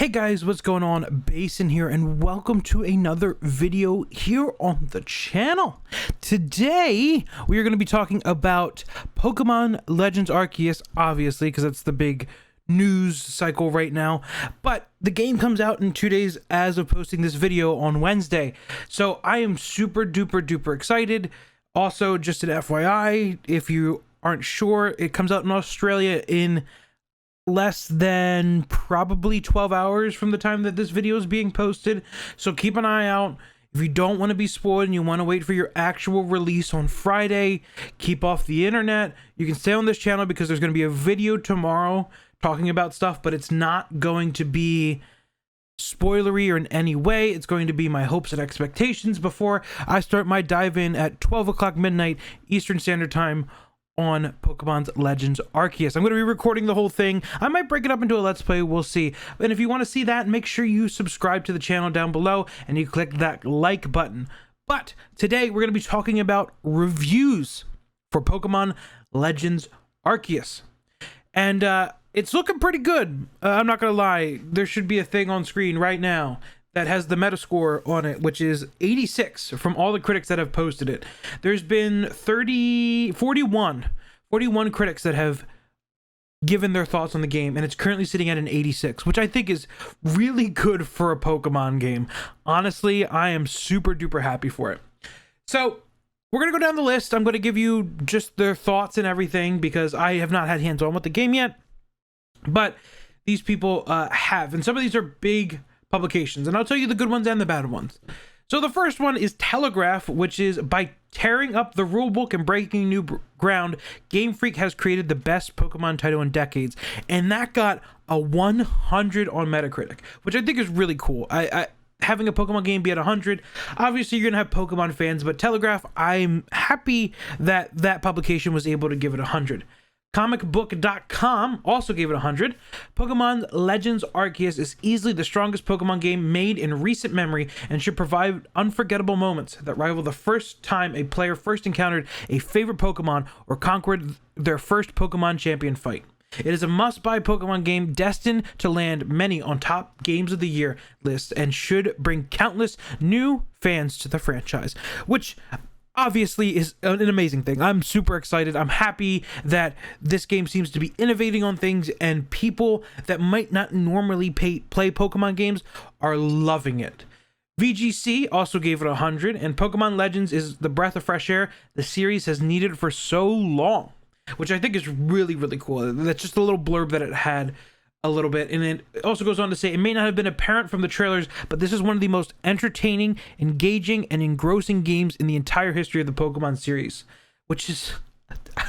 Hey guys, what's going on? Basin here, and welcome to another video here on the channel. Today, we are going to be talking about Pokemon Legends Arceus, obviously, because that's the big news cycle right now. But the game comes out in 2 days as of posting this video on Wednesday. So I am super duper excited. Also, just an FYI, if you aren't sure, it comes out in Australia in less than probably 12 hours from the time that this video is being posted, so keep an eye out. If you don't want to be spoiled and you want to wait for your actual release on Friday, keep off the internet. You can stay on this channel because there's going to be a video tomorrow talking about stuff, but it's not going to be spoilery or in any way. It's going to be my hopes and expectations before I start my dive in at 12 o'clock midnight Eastern Standard Time on Pokemon's Legends Arceus. I'm going to be recording the whole thing. I might break it up into a Let's Play, we'll see. And if you want to see that, make sure you subscribe to the channel down below and you click that like button. But today we're going to be talking about reviews for Pokemon Legends Arceus. And it's looking pretty good. I'm not going to lie. There should be a thing on screen right now that has the Metascore on it, which is 86 from all the critics that have posted it. There's been 41 critics that have given their thoughts on the game, and it's currently sitting at an 86, which I think is really good for a Pokemon game. Honestly, I am super duper happy for it. So we're going to go down the list. I'm going to give you just their thoughts and everything because I have not had hands-on with the game yet, but these people have, and some of these are big publications, and I'll tell you the good ones and the bad ones. So the first one is Telegraph, which is by tearing up the rulebook and breaking new ground, Game Freak has created the best Pokemon title in decades, and that got a 100 on Metacritic, which I think is really cool. Having a Pokemon game be at 100, obviously you're gonna have Pokemon fans, but Telegraph, I'm happy that that publication was able to give it 100. Comicbook.com also gave it 100. Pokemon Legends Arceus is easily the strongest Pokemon game made in recent memory and should provide unforgettable moments that rival the first time a player first encountered a favorite Pokemon or conquered their first Pokemon champion fight. It is a must-buy Pokemon game destined to land many on top games of the year lists and should bring countless new fans to the franchise, which obviously is an amazing thing. I'm super excited. I'm happy that this game seems to be innovating on things, and people that might not normally play Pokemon games are loving it. VGC also gave it 100, and Pokemon Legends is the breath of fresh air the series has needed for so long, which I think is really cool. That's just a little blurb that it had a little bit, and it also goes on to say it may not have been apparent from the trailers, but this is one of the most entertaining, engaging, and engrossing games in the entire history of the Pokemon series, which is,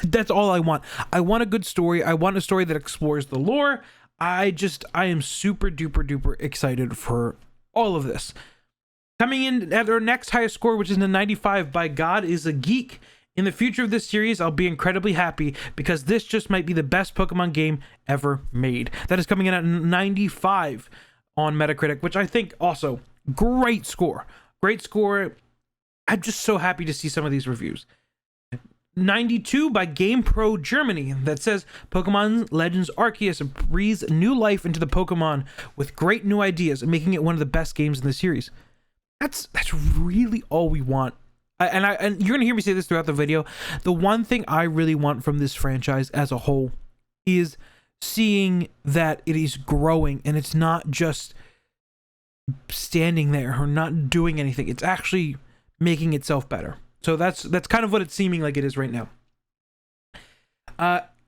that's all I want. I want a good story. I want a story that explores the lore. I am super duper excited for all of this. Coming in at our next highest score, which is a 95 by God is a Geek. In the future of this series, I'll be incredibly happy because this just might be the best Pokemon game ever made. That is coming in at 95 on Metacritic, which I think also great score. Great score. I'm just so happy to see some of these reviews. 92 by GamePro Germany that says Pokemon Legends Arceus breathes new life into the Pokemon with great new ideas and making it one of the best games in the series. That's really all we want. And you're gonna hear me say this throughout the video. The one thing I really want from this franchise as a whole is seeing that it is growing and it's not just standing there or not doing anything. It's actually making itself better. So that's kind of what it's seeming like it is right now.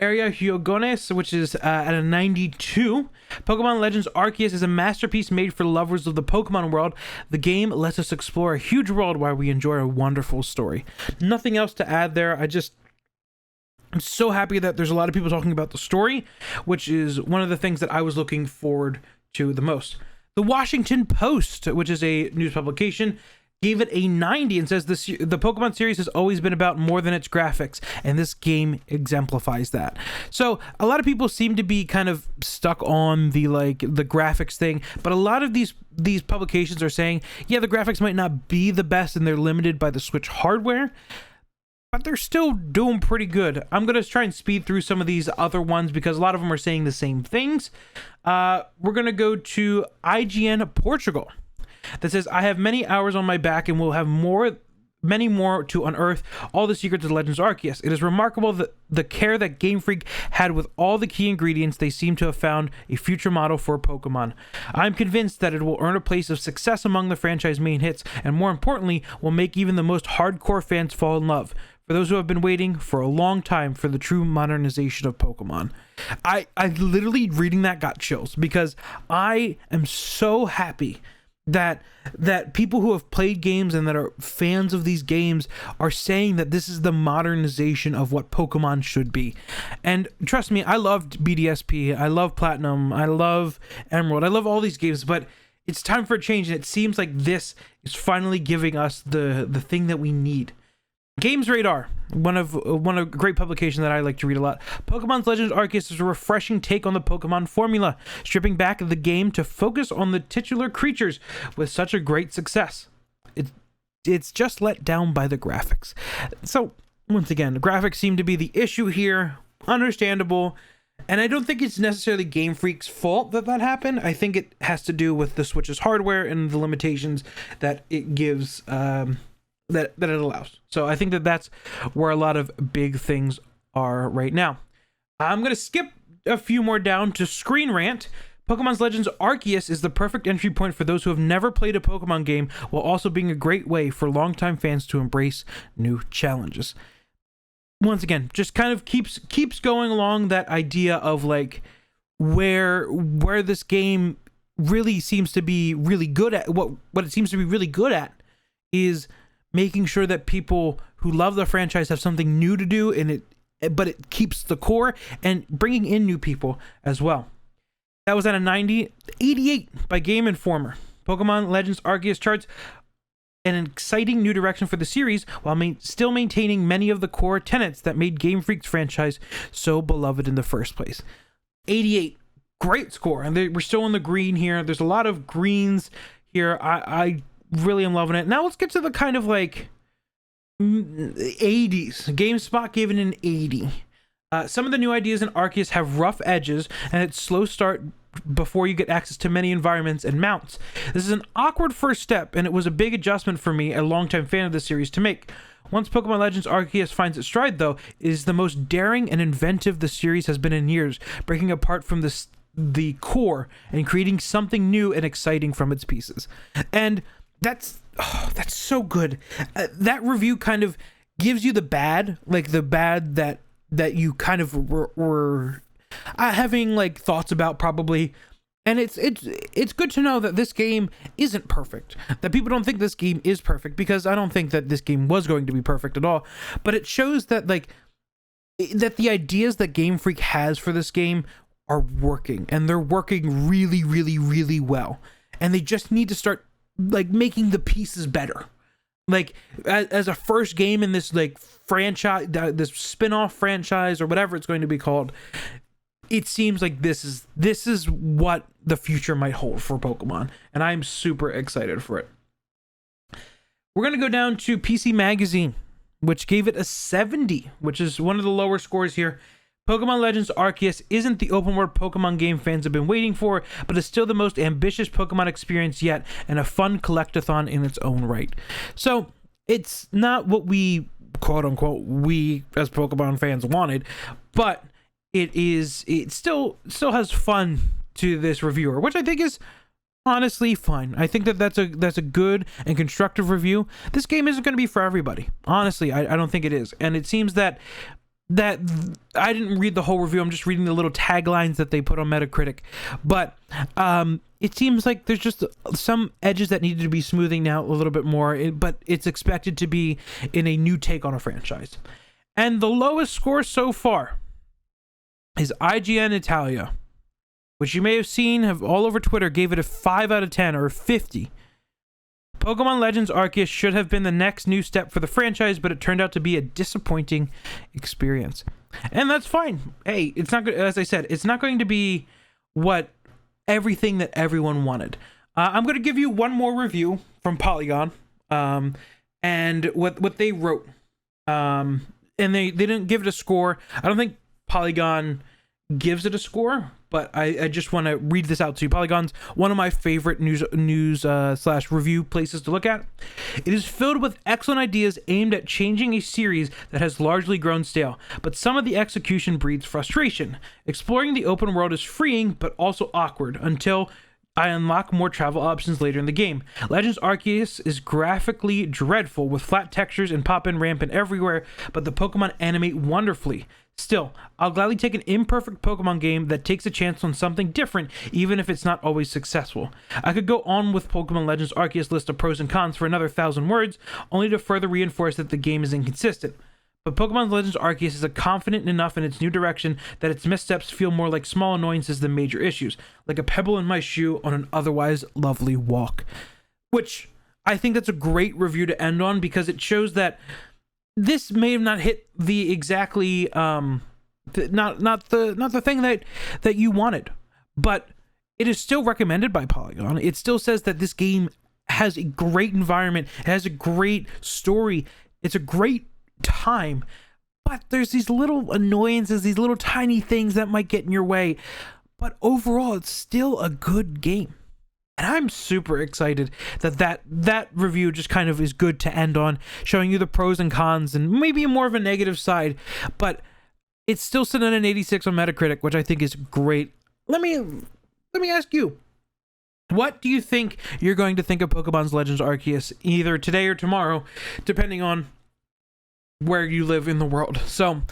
Area Hyogones, which is at a 92. Pokemon Legends Arceus is a masterpiece made for lovers of the Pokemon world. The game lets us explore a huge world while we enjoy a wonderful story. Nothing else to add there. I'm so happy that there's a lot of people talking about the story, which is one of the things that I was looking forward to the most. The Washington Post, which is a news publication, gave it a 90 and says the Pokemon series has always been about more than its graphics, and this game exemplifies that. So a lot of people seem to be kind of stuck on the graphics thing, but a lot of these publications are saying, yeah, the graphics might not be the best and they're limited by the Switch hardware, but they're still doing pretty good. I'm going to try and speed through some of these other ones because a lot of them are saying the same things. We're going to go to IGN Portugal that says, I have many hours on my back and will have many more to unearth all the secrets of Legends Arceus. It is remarkable that the care that Game Freak had with all the key ingredients. They seem to have found a future model for Pokemon. I'm convinced that it will earn a place of success among the franchise main hits, and more importantly, will make even the most hardcore fans fall in love. For those who have been waiting for a long time for the true modernization of Pokemon. I literally reading that got chills because I am so happy that people who have played games and that are fans of these games are saying that this is the modernization of what Pokemon should be. And trust me, I loved BDSP, I love Platinum, I love Emerald, I love all these games, but it's time for a change, and it seems like this is finally giving us the thing that we need. Games Radar, one of great publication that I like to read a lot. Pokemon's Legends Arceus is a refreshing take on the Pokemon formula, stripping back the game to focus on the titular creatures with such a great success. It's just let down by the graphics. So, once again, the graphics seem to be the issue here. Understandable. And I don't think it's necessarily Game Freak's fault that happened. I think it has to do with the Switch's hardware and the limitations that it gives, that it allows. So I think that's where a lot of big things are right now. I'm going to skip a few more down to Screen Rant. Pokemon's Legends Arceus is the perfect entry point for those who have never played a Pokemon game, while also being a great way for longtime fans to embrace new challenges. Once again, just kind of keeps going along that idea of like where this game really seems to be really good at, what it seems to be really good at is making sure that people who love the franchise have something new to do, but it keeps the core and bringing in new people as well. That was at a 88 by Game Informer. Pokemon Legends Arceus charts an exciting new direction for the series while still maintaining many of the core tenets that made Game Freak's franchise so beloved in the first place. 88, great score, and we're still in the green here. There's a lot of greens here. I really am loving it. Now let's get to the kind of like 80s. GameSpot gave it an 80. Some of the new ideas in Arceus have rough edges and it's slow start before you get access to many environments and mounts. This is an awkward first step, and it was a big adjustment for me, a longtime fan of the series, to make. Once Pokemon Legends Arceus finds its stride, though, it is the most daring and inventive the series has been in years, breaking apart from the core and creating something new and exciting from its pieces. And that's so good. That review kind of gives you the bad, like the bad that you kind of were having like thoughts about probably. And it's good to know that this game isn't perfect, that people don't think this game is perfect, because I don't think that this game was going to be perfect at all. But it shows that that the ideas that Game Freak has for this game are working, and they're working really, really, really well. And they just need to start like making the pieces better. Like as a first game in this like franchise, this spin-off franchise or whatever it's going to be called, it seems like this is what the future might hold for Pokemon, and I'm super excited for it. We're going to go down to PC Magazine, which gave it a 70, which is one of the lower scores here. Pokemon Legends Arceus isn't the open world Pokemon game fans have been waiting for, but is still the most ambitious Pokemon experience yet, and a fun collectathon in its own right. So it's not what we, quote unquote, we as Pokemon fans wanted, but it still has fun to this reviewer, which I think is honestly fine. I think that's a good and constructive review. This game isn't going to be for everybody. Honestly, I don't think it is. And it seems that I didn't read the whole review. I'm just reading the little taglines that they put on Metacritic. But it seems like there's just some edges that needed to be smoothing out a little bit more, but it's expected to be in a new take on a franchise. And the lowest score so far is IGN Italia, which you may have seen all over Twitter, gave it a 5 out of 10 or 50. Pokemon Legends Arceus should have been the next new step for the franchise, but it turned out to be a disappointing experience. And that's fine. Hey, it's not good. As I said, it's not going to be everything that everyone wanted. I'm going to give you one more review from Polygon, and what they wrote. And they didn't give it a score. I don't think Polygon gives it a score, but I just want to read this out to you. Polygon's one of my favorite news slash review places to look at. It is filled with excellent ideas aimed at changing a series that has largely grown stale, but some of the execution breeds frustration. Exploring the open world is freeing, but also awkward until I unlock more travel options later in the game. Legends Arceus is graphically dreadful with flat textures and pop-in rampant everywhere, but the Pokemon animate wonderfully. Still, I'll gladly take an imperfect Pokemon game that takes a chance on something different, even if it's not always successful. I could go on with Pokemon Legends Arceus' list of pros and cons for another 1,000 words, only to further reinforce that the game is inconsistent. But Pokemon Legends Arceus is confident enough in its new direction that its missteps feel more like small annoyances than major issues, like a pebble in my shoe on an otherwise lovely walk. Which, I think that's a great review to end on, because it shows that this may have not hit the exactly, not the thing that you wanted, but it is still recommended by Polygon. It still says that this game has a great environment, it has a great story, it's a great time, but there's these little annoyances, these little tiny things that might get in your way, but overall it's still a good game. And I'm super excited that review just kind of is good to end on, showing you the pros and cons and maybe more of a negative side, but it's still sitting at an 86 on Metacritic, which I think is great. Let me ask you, what do you think you're going to think of Pokemon's Legends Arceus either today or tomorrow, depending on where you live in the world? So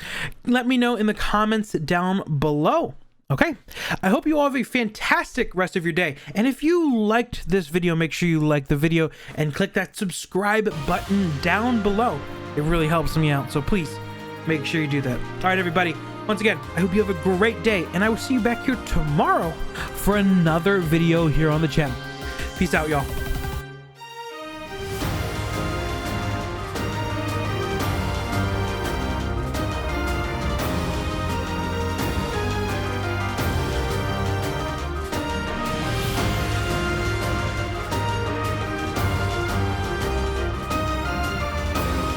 let me know in the comments down below. Okay, I hope you all have a fantastic rest of your day. And if you liked this video, make sure you like the video and click that subscribe button down below. It really helps me out, so please make sure you do that. All right, everybody, once again, I hope you have a great day, and I will see you back here tomorrow for another video here on the channel. Peace out, y'all.